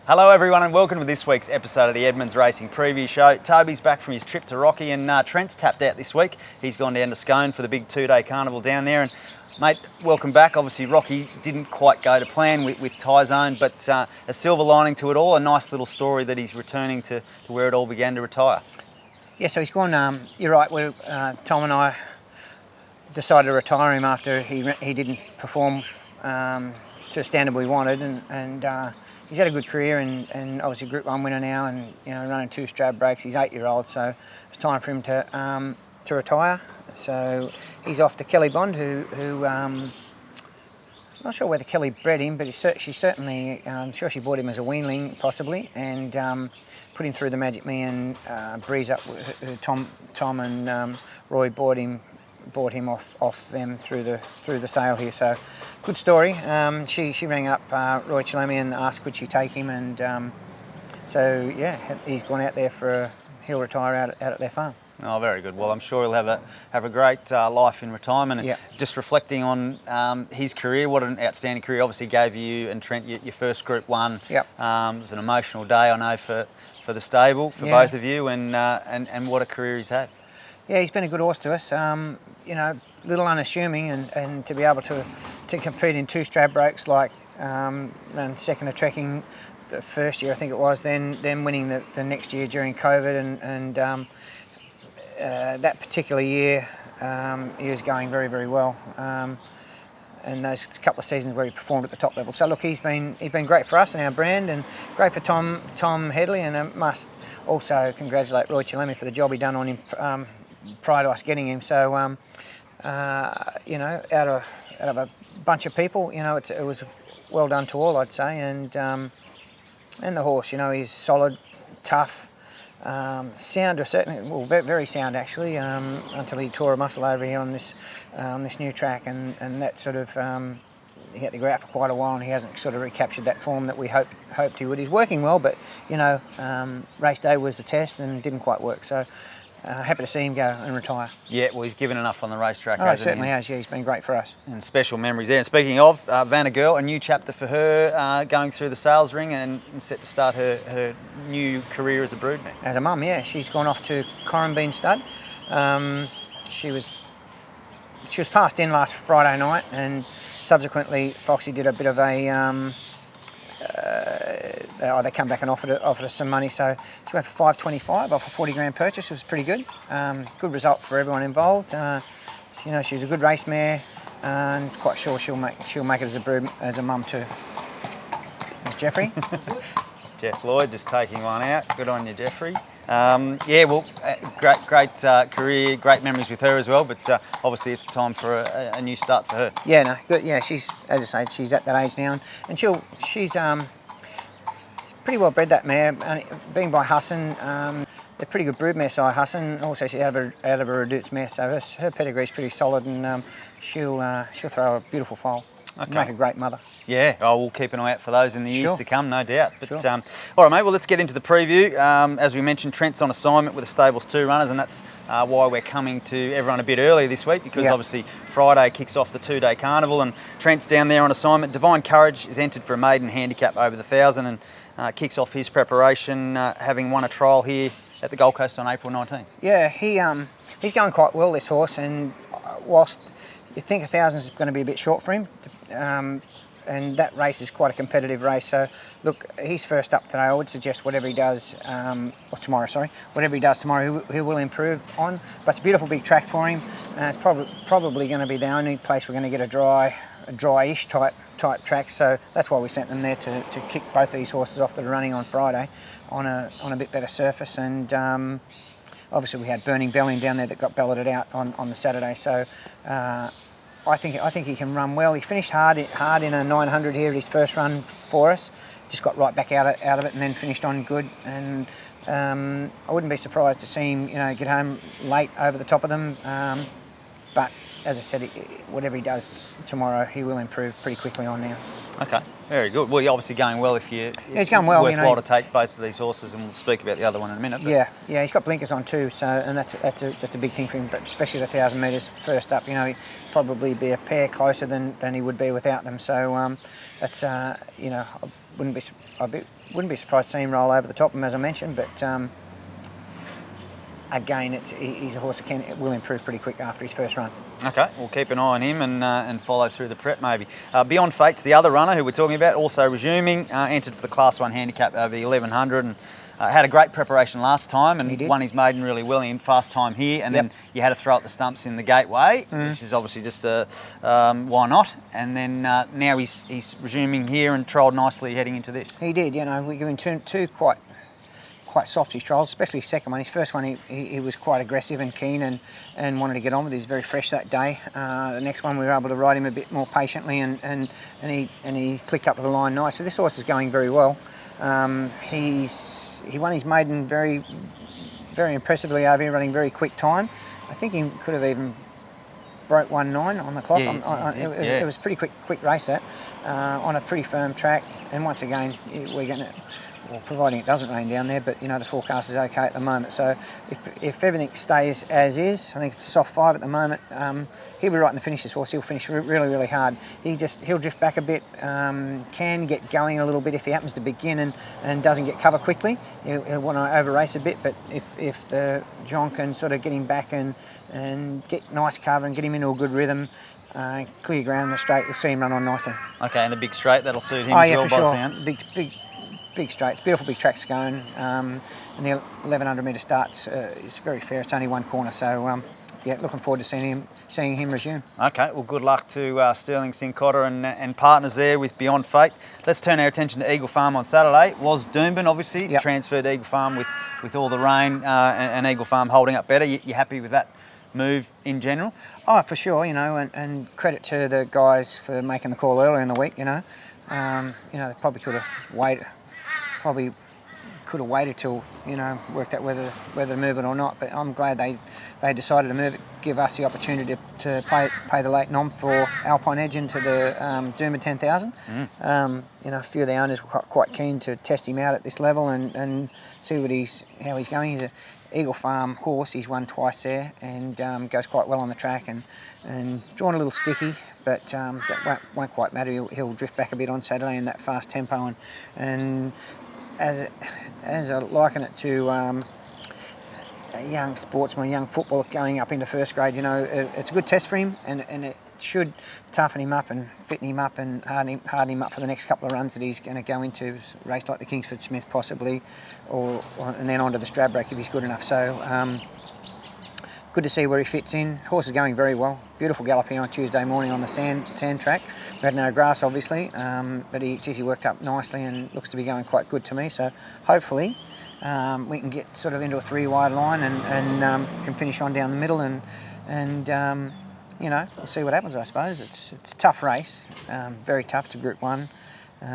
Hello everyone and welcome to this week's episode of the Edmonds Racing Preview Show. Toby's back from his trip to Rocky and Trent's tapped out this week. He's gone down to Scone for the big two-day carnival down there. And mate, welcome back. Obviously Rocky didn't quite go to plan with Tie Zone, but a silver lining to it all, a nice little story that he's returning to where it all began to retire. Yeah, so he's gone, you're right, Tom and I decided to retire him after he didn't perform to a standard we wanted, and he's had a good career and obviously Group 1 winner now, and running 2 Strad breaks. He's 8-year-old, so it's time for him to retire. So he's off to Kelly Bond, who I'm not sure whether Kelly bred him, but she certainly, I'm sure she bought him as a weanling possibly, and put him through the Magic Me and breeze up. Tom and Roy bought him off them through the sale here. So good story. She rang up Roy Chalemi and asked could she take him, and so yeah, he's gone out there he'll retire out at their farm. Oh, very good. Well, I'm sure he'll have a great life in retirement. And yeah. Just reflecting on his career, what an outstanding career. Obviously gave you and Trent your first Group 1. Yep. It was an emotional day, I know, for the stable, for both of you, and what a career he's had. Yeah, he's been a good horse to us. Little unassuming, and to be able to compete in 2 Strad breaks, like and second of trekking the first year I think it was, then winning the next year during COVID, and that particular year he was going very, very well. And those couple of seasons where he performed at the top level. So look, he's been great for us and our brand, and great for Tom Headley, and I must also congratulate Roy Chalemi for the job he done on him prior to us getting him. So out of a bunch of people, it was well done to all, I'd say, and the horse, he's solid, tough. Sound to a certain, well, very, very sound actually, until he tore a muscle over here on this new track, and that sort of he had to go out for quite a while, and he hasn't sort of recaptured that form that we hoped he would. He's working well, but race day was the test and didn't quite work. So happy to see him go and retire. Yeah, well, he's given enough on the racetrack. Oh, he certainly has. Yeah, he's been great for us. And special memories there. And speaking of Vanna Girl, a new chapter for her, going through the sales ring and set to start her new career as a broodmare. As a mum, yeah, she's gone off to Corranbean Stud. She was passed in last Friday night, and subsequently Foxy did a bit of a. They come back and offered us some money, so she went for $525 off a 40 grand purchase. It was pretty good. Good result for everyone involved. She's a good race mare, and quite sure she'll make it as a mum too. There's Jeffrey. Jeff Lloyd just taking one out. Good on you, Jeffrey. Great career, great memories with her as well. But obviously, it's time for a new start for her. Yeah, no, good. Yeah, she's, as I say, she's at that age now, and she's pretty well bred, that mare. Being by Hassan, they're pretty good broodmare side, Hassan. Also, she's out of a Reduce mare, so her pedigree's pretty solid, and she'll throw a beautiful foal. Okay. Make a great mother. Yeah, we'll keep an eye out for those in the years to come, no doubt. But, sure. All right, mate, well, let's get into the preview. As we mentioned, Trent's on assignment with the Stables 2 runners, and that's why we're coming to everyone a bit earlier this week, because obviously Friday kicks off the 2-day carnival, and Trent's down there on assignment. Divine Courage is entered for a maiden handicap over the 1,000, and kicks off his preparation, having won a trial here at the Gold Coast on April 19. Yeah, he's going quite well, this horse, and whilst you think 1,000 is going to be a bit short for him, and that race is quite a competitive race. So look, he's first up today. I would suggest whatever he does, whatever he does tomorrow, he will improve on. But it's a beautiful big track for him. It's probably going to be the only place we're going to get a dry-ish type track. So that's why we sent them there to kick both these horses off that are running on Friday on a bit better surface. And obviously we had Burning Bell in down there that got belleted out on the Saturday. So I think he can run well. He finished hard in a 900 here at his first run for us. Just got right back out of it, and then finished on good. And I wouldn't be surprised to see him, get home late over the top of them. But as I said, whatever he does tomorrow, he will improve pretty quickly on now. Okay, very good. Well, you're obviously going well if you. Yeah, he's going well. Worthwhile to take both of these horses, and we'll speak about the other one in a minute. But. Yeah, he's got blinkers on too, so and that's a big thing for him. But especially at 1,000 metres first up, he'd probably be a pair closer than he would be without them. So that's I wouldn't be surprised to see him roll over the top of him, as I mentioned, but. Again, he's a horse that will improve pretty quick after his first run. Okay, we'll keep an eye on him and follow through the prep maybe. Beyond Fate's the other runner who we're talking about, also resuming, entered for the Class 1 handicap over the 1100 and had a great preparation last time and won his maiden really well in fast time here, and then you had to throw up the stumps in the Gateway, which is obviously just a why not, and then now he's resuming here and trialled nicely heading into this. He did, we give him two quite soft his trials, especially his second one. His first one, he was quite aggressive and keen and wanted to get on with it. He was very fresh that day. The next one, we were able to ride him a bit more patiently and he clicked up to the line nice. So this horse is going very well. He won his maiden very, very impressively over here, running very quick time. I think he could have even broke 1.9 on the clock. It was a pretty quick race that on a pretty firm track. And once again, we're going to. Well, providing it doesn't rain down there, but the forecast is okay at the moment. So if everything stays as is, I think it's a soft 5 at the moment. He'll be right in the finish. This horse, he'll finish really, really hard. He'll drift back a bit, can get going a little bit if he happens to begin and doesn't get cover quickly. He'll want to over race a bit, but if the John can sort of get him back and get nice cover and get him into a good rhythm, clear ground in the straight, we'll see him run on nicely. Okay, and the big straight, that'll suit him as well, for by sure. sounds. Big straights, beautiful big track Scone, and the 1100 metre starts is very fair. It's only one corner, so looking forward to seeing him resume. Okay, well, good luck to Sterling Sincotta and partners there with Beyond Fate. Let's turn our attention to Eagle Farm on Saturday. It was Doomben, obviously, transferred to Eagle Farm with all the rain and Eagle Farm holding up better. You happy with that move in general? Oh, for sure, and credit to the guys for making the call earlier in the week, they probably could have waited. Probably could have waited till worked out whether to move it or not. But I'm glad they decided to move it, give us the opportunity to pay the late nom for Alpine Edge into the Doomben 10,000. A few of the owners were quite keen to test him out at this level and see how he's going. He's an Eagle Farm horse. He's won twice there and goes quite well on the track and drawn a little sticky. But that won't quite matter. He'll drift back a bit on Saturday in that fast tempo and as I liken it to a young sportsman, a young footballer going up into first grade, it's a good test for him and it should toughen him up and fitten him up and harden him up for the next couple of runs that he's going to go into, a race like the Kingsford Smith possibly, and then onto the Stradbroke if he's good enough. So good to see where he fits in. Horse is going very well. Beautiful gallop here on Tuesday morning on the sand track. We had no grass, obviously, but he worked up nicely and looks to be going quite good to me. So hopefully we can get sort of into a 3-wide line and can finish on down the middle and we'll see what happens, I suppose. It's a tough race, very tough to Group 1.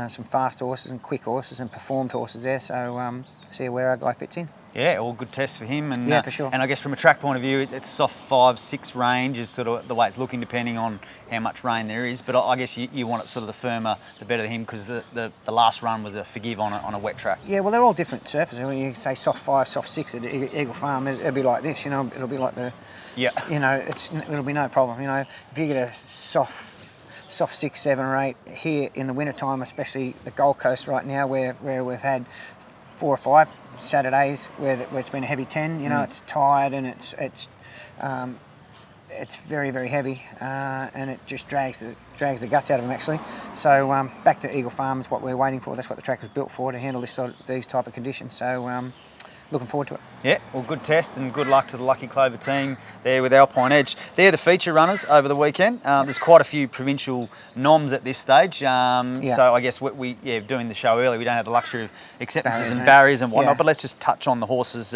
Some fast horses and quick horses and performed horses there. So see where our guy fits in. Yeah, all good tests for him. And, for sure. And I guess from a track point of view, it's soft 5-6 range is sort of the way it's looking, depending on how much rain there is. But I guess you want it sort of the firmer, the better for him, because the last run was a forgive on a wet track. Yeah, well, they're all different surfaces. When you say soft 5, soft 6 at Eagle Farm, it'll be like this. It'll be like it'll be no problem. If you get a soft 6, 7 or 8 here in the wintertime, especially the Gold Coast right now, where we've had 4 or 5 Saturdays where it's been a heavy 10. It's tired and it's very, very heavy and it just drags the guts out of them actually. So back to Eagle Farm is what we're waiting for. That's what the track was built for, to handle these type of conditions. So looking forward to it. Yeah, well, good test and good luck to the Lucky Clover team there with Alpine Edge. They're the feature runners over the weekend. There's quite a few provincial noms at this stage. So I guess we doing the show early, we don't have the luxury of acceptances and barriers and whatnot, but let's just touch on the horses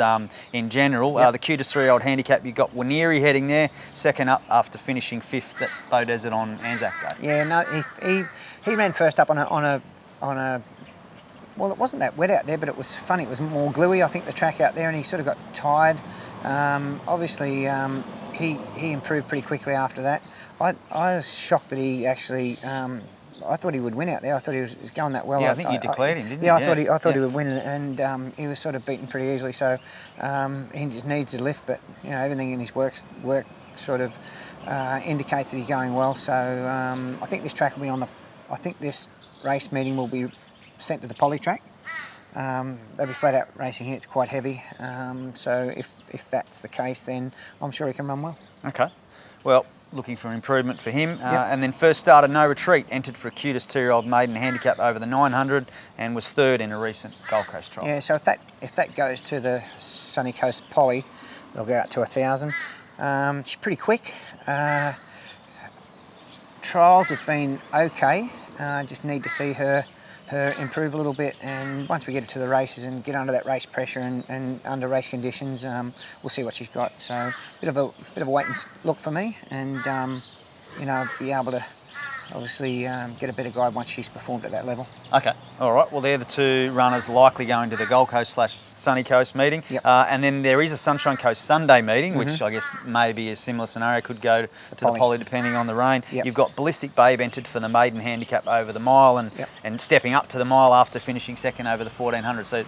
in general. The cutest 3-year-old handicap, you've got Winery heading there, second up after finishing 5th at Bow Desert on Anzac Day. Yeah, no, he ran first up on a well, it wasn't that wet out there, but it was funny. It was more gluey, I think, the track out there, and he sort of got tired. Obviously, he improved pretty quickly after that. I was shocked that he actually. I thought he would win out there. I thought he was going that well. Yeah, I think you declared him, didn't you? Yeah, I thought he would win, and he was sort of beaten pretty easily. So he just needs to lift, but everything in his work sort of indicates that he's going well. So I think this track will be on the. I think this race meeting will be sent to the poly track. They'll be flat out racing here. It's quite heavy. So if that's the case, then I'm sure he can run well. Okay. Well, looking for improvement for him. And then first started No Retreat, entered for a cutest 2-year-old maiden handicap over the 900 and was third in a recent Gold Coast trial. Yeah, so if that goes to the Sunny Coast Poly, they'll go out to 1,000. She's pretty quick. Trials have been okay. Just need to see her improve a little bit, and once we get her to the races and get under that race pressure and under race conditions, we'll see what she's got. So bit of a wait and look for me, and be able to obviously get a better guide once she's performed at that level. Okay, all right. Well, they're the two runners likely going to the Gold Coast / Sunny Coast meeting. Yep. And then there is a Sunshine Coast Sunday meeting, which I guess may be a similar scenario, could go to the poly depending on the rain. Yep. You've got Ballistic Babe entered for the maiden handicap over the mile and stepping up to the mile after finishing second over the 1400. So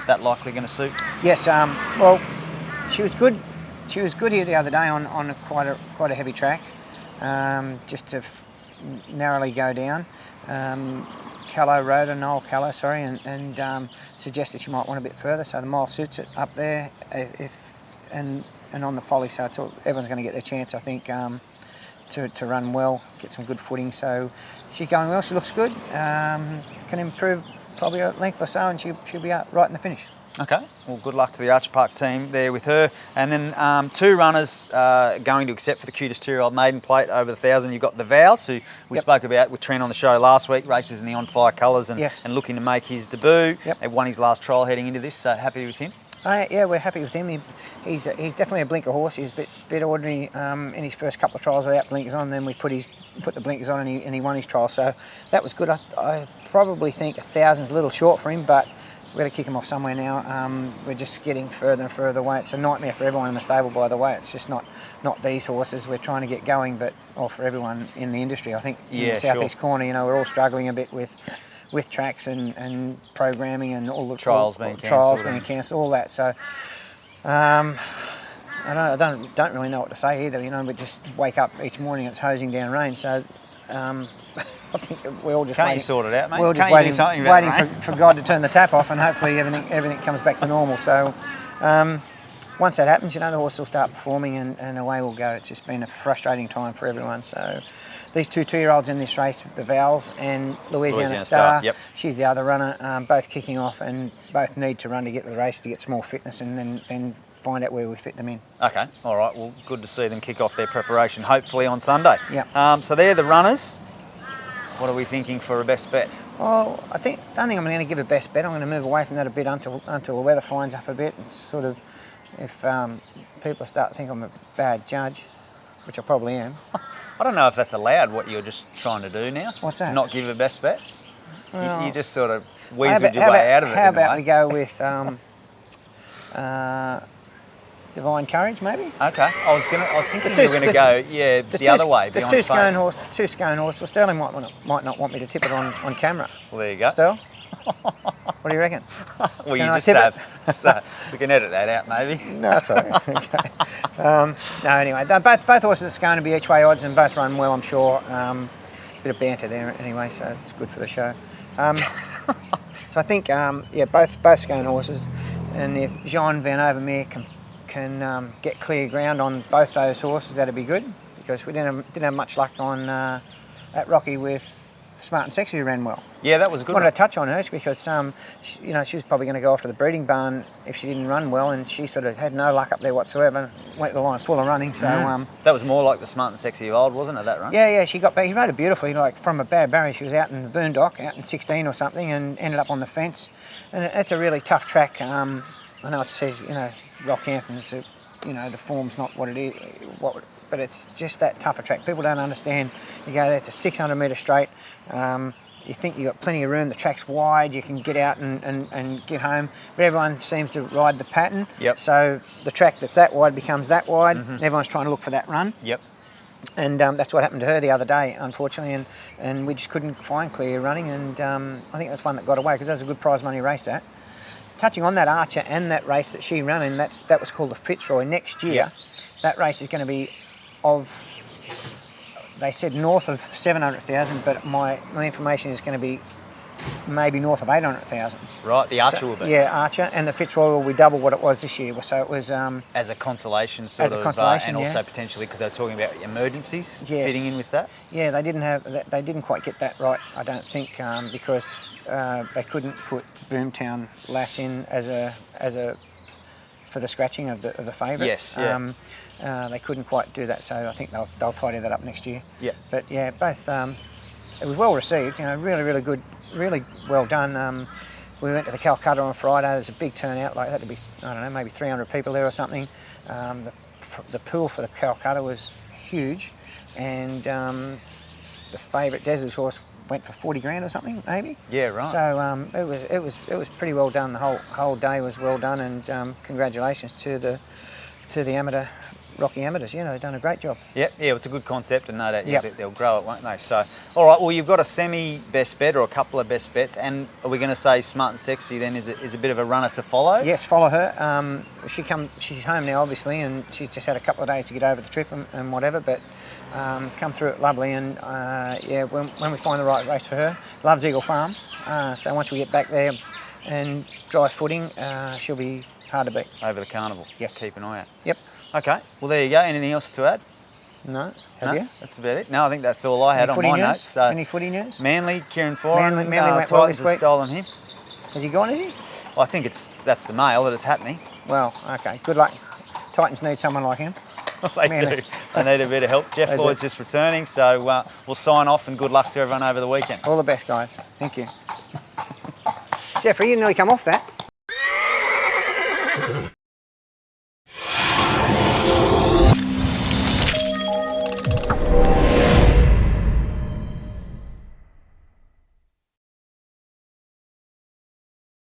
that likely going to suit? Yes, well, she was good. She was good here the other day on quite a heavy track, just to narrowly go down. Noel Callow, sorry, and suggested she might want a bit further, so the mile suits it up there and on the poly, so everyone's going to get their chance, I think, to run well, get some good footing. So she's going well, she looks good, can improve probably a length or so, and she'll be out right in the finish. Okay, well, good luck to the Archer Park team there with her. And then two runners going to accept for the cutest 2-year-old maiden plate over the 1,000. You've got the Vows, who we spoke about with Trent on the show last week, races in the On Fire colours and looking to make his debut. He won his last trial heading into this, so happy with him? Yeah, we're happy with him. He's definitely a blinker horse. He's a bit ordinary in his first couple of trials without blinkers on. Then we put the blinkers on and he won his trial. So that was good. I probably think 1,000's a little short for him, but we've got to kick him off somewhere now. We're just getting further and further away. It's a nightmare for everyone in the stable, by the way. It's just not these horses we're trying to get going, or for everyone in the industry. I think in the southeast corner, we're all struggling a bit with tracks and programming and all the trials being cancelled, all that. So I don't really know what to say either. We just wake up each morning and it's hosing down rain. So I think we're all just Can't waiting. you sort it out, mate? We're all just waiting for God to turn the tap off, and hopefully everything comes back to normal. So once that happens, the horse will start performing, and away we'll go. It's just been a frustrating time for everyone. So these two 2-year-olds in this race, the Vowels and Louisiana Star, she's the other runner, both kicking off and both need to run to get to the race to get some more fitness and then find out where we fit them in. Okay, all right. Well, good to see them kick off their preparation, hopefully on Sunday. Yeah. So they're the runners. What are we thinking for a best bet? Well, I don't think I'm going to give a best bet. I'm going to move away from that a bit until the weather fines up a bit. It's sort of, if people start to think I'm a bad judge, which I probably am. I don't know if that's allowed, what you're just trying to do now. What's that? Not give a best bet? Well, you just sort of weaseled your way out of it. How about we go with Divine Courage, maybe? Okay. I was thinking you were going to go, the other way. The two Scone horses. Well, Sterling might not want me to tip it on camera. Well, there you go. Sterling? What do you reckon? Well, you just have. So we can edit that out, maybe. No, that's all right. Okay. No, anyway, both horses are going to be each way odds and both run well, I'm sure. Bit of banter there anyway, so it's good for the show. So I think, both Scone horses, and if Jean Van Overmeer can get clear ground on both those horses, that'd be good, because we didn't have much luck on at Rocky with Smart and Sexy, who ran well. Yeah, that was a good one. I wanted to touch on her because she was probably going to go off to the breeding barn if she didn't run well, and she sort of had no luck up there whatsoever. Went to the line full of running. So that was more like the Smart and Sexy of old, wasn't it? That run? Yeah, she got back. He rode it beautifully, like from a bad barrier. She was out in the boondock, out in 16 or something, and ended up on the fence. And it's a really tough track. I know it says Rockhampton. It's the form's not what it is. But it's just that tougher track. People don't understand. You go there, it's a 600 metre straight. you think you've got plenty of room, the track's wide, you can get out and get home, but everyone seems to ride the pattern. Yep. So the track that's that wide becomes that wide, and everyone's trying to look for that run. Yep. And that's what happened to her the other day, unfortunately, and we just couldn't find clear running, and I think that's one that got away, because that was a good prize money race, that. Touching on that Archer and that race that she ran in, that was called the Fitzroy. Next year, that race is going to be they said north of 700,000, but my information is going to be maybe north of 800,000. Right, the Archer will be. Yeah, Archer, and the Fitzroy will be double what it was this year. So it was as a consolation sort of, consolation, and also potentially because they were talking about emergencies fitting in with that. Yeah, they didn't quite get that right, I don't think, because they couldn't put Boomtown Lass in for the scratching of the favourite. Yes, yeah. They couldn't quite do that, so I think they'll tidy that up next year. Yeah. But yeah, both. It was well received. Really, really good, really well done. We went to the Calcutta on Friday. There's a big turnout. Like that to be, I don't know, maybe 300 people there or something. The pool for the Calcutta was huge, and the favourite Desert horse went for 40 grand or something, maybe. Yeah, right. So it was pretty well done. The whole day was well done, and congratulations to the amateur. Rocky Amateurs, they've done a great job. Yeah, it's a good concept, and no doubt they'll grow it, won't they? So, all right, well, you've got a semi-best bet or a couple of best bets, and are we going to say Smart and Sexy then is a bit of a runner to follow? Yes, follow her. She's home now, obviously, and she's just had a couple of days to get over the trip and whatever, but come through it lovely, and when we find the right race for her, loves Eagle Farm, so once we get back there and dry footing, she'll be hard to beat. Over the carnival. Yes. Keep an eye out. Yep. Okay, well there you go. Anything else to add? No. Have you? That's about it. No, I think that's all I had on my notes. So any footy news? Manly, Kieran Foran, Manly went well Titans this week. have stolen him. Has he gone, is he? Well, I think that's the mail that it's happening. Well, okay, good luck. Titans need someone like him. They do. They need a bit of help. Jeff Lloyd's just returning, so we'll sign off, and good luck to everyone over the weekend. All the best, guys. Thank you. Jeffrey, you nearly come off that.